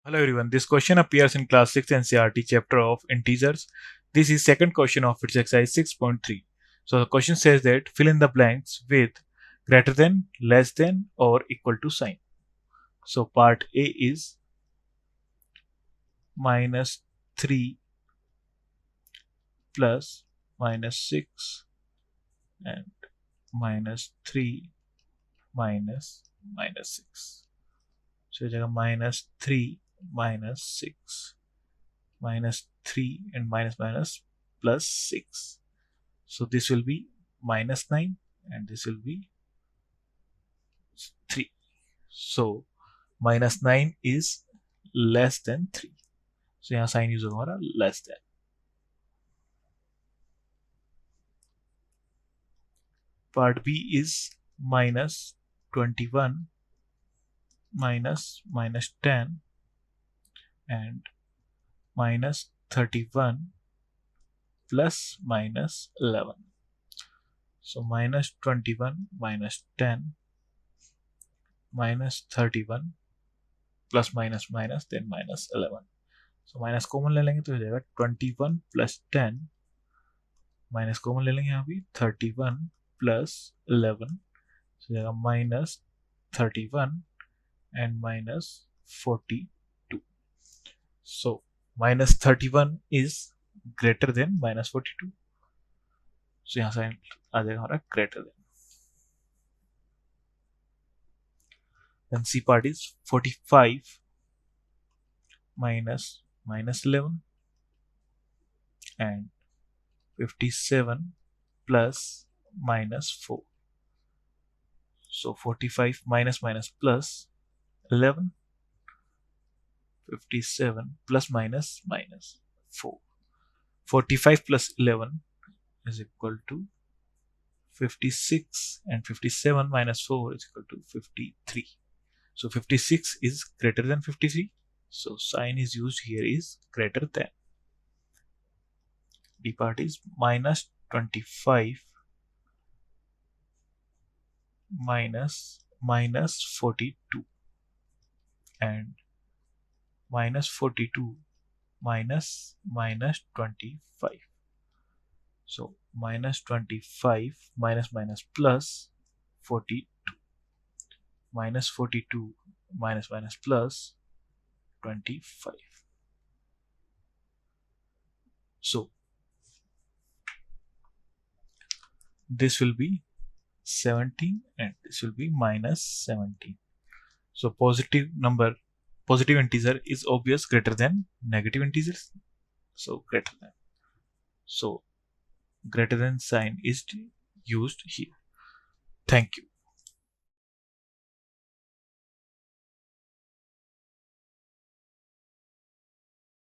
Hello everyone, this question appears in class 6 NCERT chapter of integers. This is second question of its exercise 6.3. So the question says that fill in the blanks with greater than, less than or equal to sign. So part A is minus 3 plus minus 6 and minus 3 minus minus 6. So minus 3 minus 6 minus 3 and minus minus plus 6. So this will be minus 9 and this will be 3. So minus 9 is less than 3. So यहाँ sign use होगा हमारा less than. Part B is minus 21 minus minus 10 and minus 31 plus minus 11. So minus 21 minus 10 minus 31 plus minus minus then minus 11. So minus common ले लेंगे तो हो जाएगा 21 plus 10 minus common ले लेंगे यहाँ भी 31 plus 11. So हो जाएगा minus 31 and minus 42. So minus 31 is greater than minus 42. So यहाँ साइन आ जाएगा हमारा greater than. Then C part is 45 minus minus 11 and 57 plus minus 4. So 45 minus minus plus 11, 57 plus minus minus 4. 45 plus 11 is equal to 56 and 57 minus 4 is equal to 53. So 56 is greater than 53. So sign is used here is greater than. D part is minus 25 minus minus 42 and minus 42 minus minus 25. So minus 25 minus minus plus 42 minus 42 minus minus plus 25. So this will be 17 and this will be minus 17. So positive integer is obvious greater than negative integers. So greater than. So greater than sign is used here. Thank you.